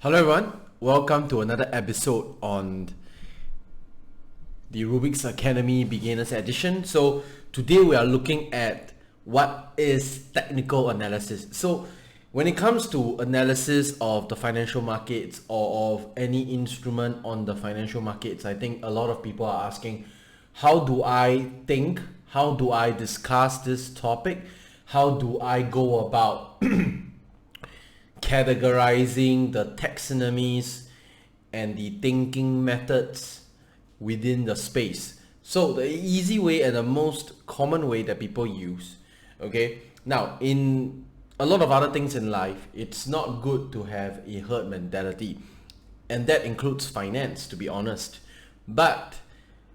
Hello everyone, welcome to another episode on the Rubik's Academy Beginners Edition. So today we are looking at what is technical analysis. So when it comes to analysis of the financial markets or of any instrument on the financial markets, I think a lot of people are asking, how do I think? How do I discuss this topic? How do I go about categorizing the taxonomies and the thinking methods within the space? So the easy way and the most common way that people use, okay, now in a lot of other things in life, it's not good to have a herd mentality, and that includes finance, to be honest. But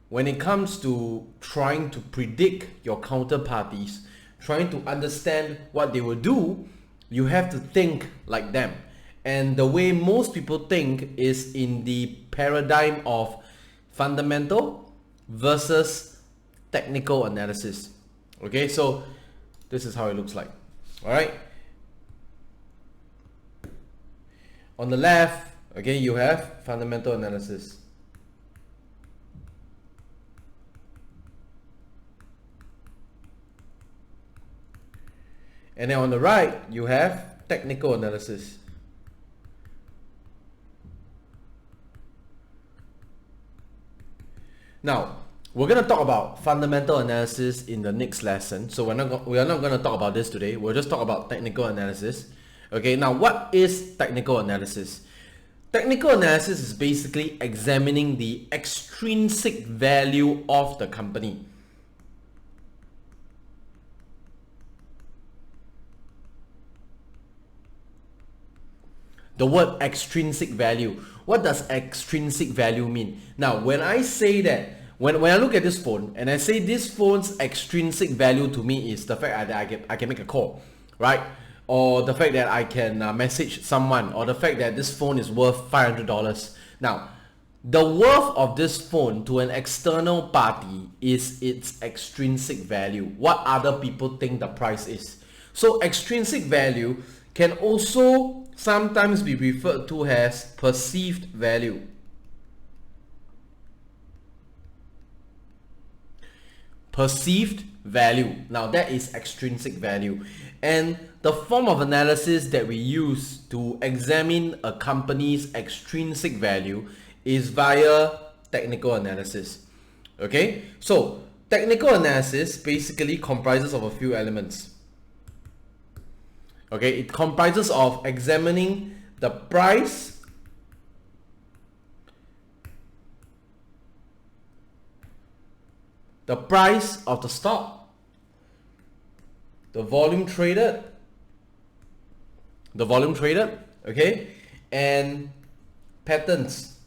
when it comes to trying to predict your counterparties, trying to understand what they will do, you have to think like them. And the way most people think is in the paradigm of fundamental versus technical analysis. Okay, so this is how it looks like. All right. On the left, okay, you have fundamental analysis. And then on the right, you have technical analysis. Now, we're going to talk about fundamental analysis in the next lesson. So we are not going to talk about this today. We'll just talk about technical analysis. Okay, now what is technical analysis? Technical analysis is basically examining the extrinsic value of the company. The word extrinsic value. What does extrinsic value mean? Now, when I say that, when I look at this phone and I say this phone's extrinsic value to me is the fact that I can make a call, right? Or the fact that I can message someone, or the fact that this phone is worth $500. Now, the worth of this phone to an external party is its extrinsic value. What other people think the price is. So extrinsic value can also sometimes be referred to as perceived value. Perceived value. Now that is extrinsic value. And the form of analysis that we use to examine a company's extrinsic value is via technical analysis. Okay, so technical analysis basically comprises of a few elements. Okay, it comprises of examining the price, of the stock, the volume traded, okay, and patterns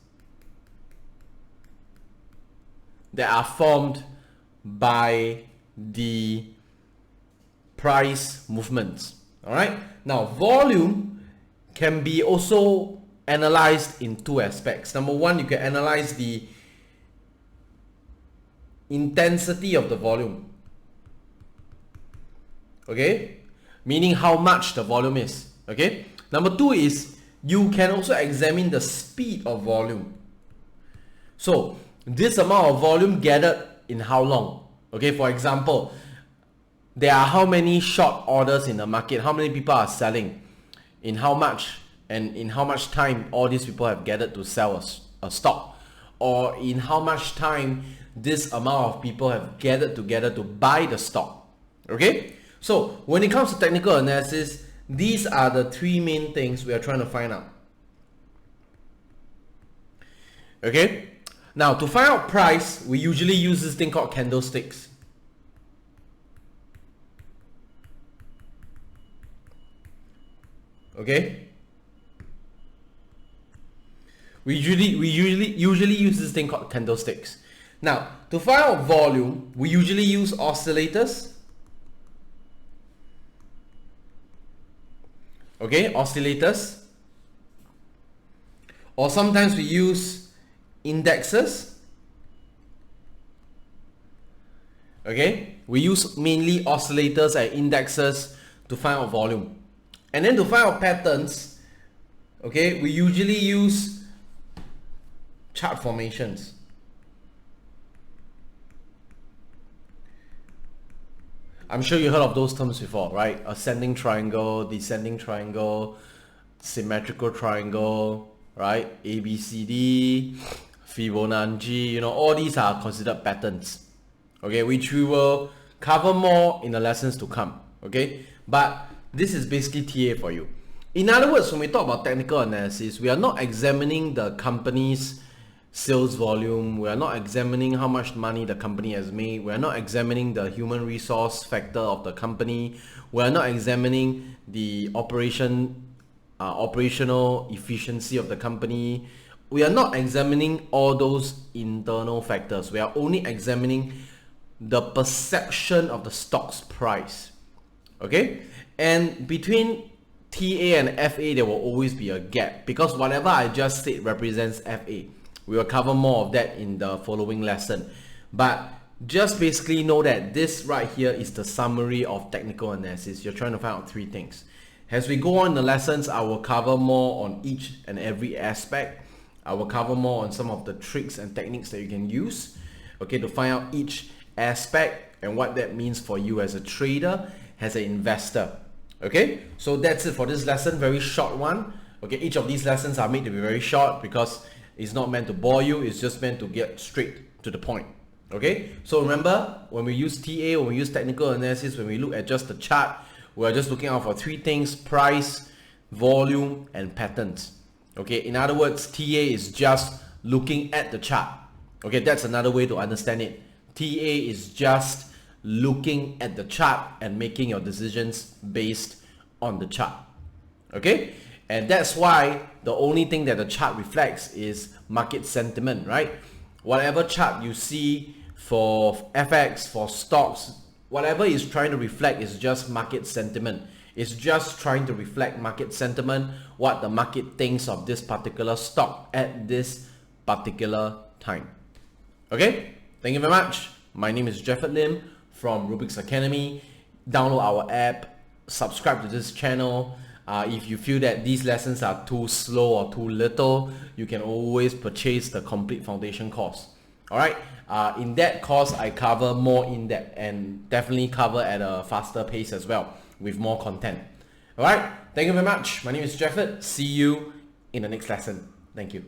that are formed by the price movements. All right. Now, volume can be also analyzed in two aspects. Number one, you can analyze the intensity of the volume. Okay, meaning how much the volume is. Okay. Number two is you can also examine the speed of volume. So this amount of volume gathered in how long? Okay. For example, there are how many short orders in the market, how many people are selling, in how much, and in how much time all these people have gathered to sell a stock, or in how much time this amount of people have gathered together to buy the stock. Okay, so when it comes to technical analysis, these are the three main things we are trying to find out. Okay, now to find out price, we usually use this thing called candlesticks. Okay, we usually use this thing called candlesticks. Now, to find out volume, we usually use oscillators. Okay, oscillators. Or sometimes we use indexes. Okay, we use mainly oscillators and indexes to find out volume. And then to find out patterns, Okay, we usually use chart formations. I'm sure you heard of those terms before, right? Ascending triangle, descending triangle, symmetrical triangle, right? ABCD, Fibonacci, you know, all these are considered patterns, okay, which we will cover more in the lessons to come, okay? But this is basically TA for you. In other words, when we talk about technical analysis, we are not examining the company's sales volume, we are not examining how much money the company has made, we are not examining the human resource factor of the company, we are not examining the operational efficiency of the company. We are not examining all those internal factors. We are only examining the perception of the stock's price, okay? And between TA and FA, there will always be a gap, because whatever I just said represents FA. We will cover more of that in the following lesson, but just basically know that this right here is the summary of technical analysis. You're trying to find out three things. As we go on in the lessons, I will cover more on each and every aspect. I will cover more on some of the tricks and techniques that you can use, okay, to find out each aspect and what that means for you as a trader, as an investor. Okay, so that's it for this lesson. Very short one. Okay, each of these lessons are made to be very short because it's not meant to bore you, it's just meant to get straight to the point. Okay, so remember, when we use TA, when we use technical analysis, when we look at just the chart, we are just looking out for three things: price, volume, and patterns. Okay, in other words, TA is just looking at the chart. Okay, that's another way to understand it. TA is just looking at the chart and making your decisions based on the chart. Okay, and that's why the only thing that the chart reflects is market sentiment, right? Whatever chart you see for FX, for stocks, whatever is trying to reflect is just market sentiment. It's just trying to reflect market sentiment, what the market thinks of this particular stock at this particular time. Okay, thank you very much. My name is Jefford Lim from Rubik's Academy. Download our app, subscribe to this channel. If you feel that these lessons are too slow or too little, you can always purchase the complete foundation course. Alright, in that course I cover more in depth and definitely cover at a faster pace as well with more content. Alright, thank you very much. My name is Jefford. See you in the next lesson. Thank you.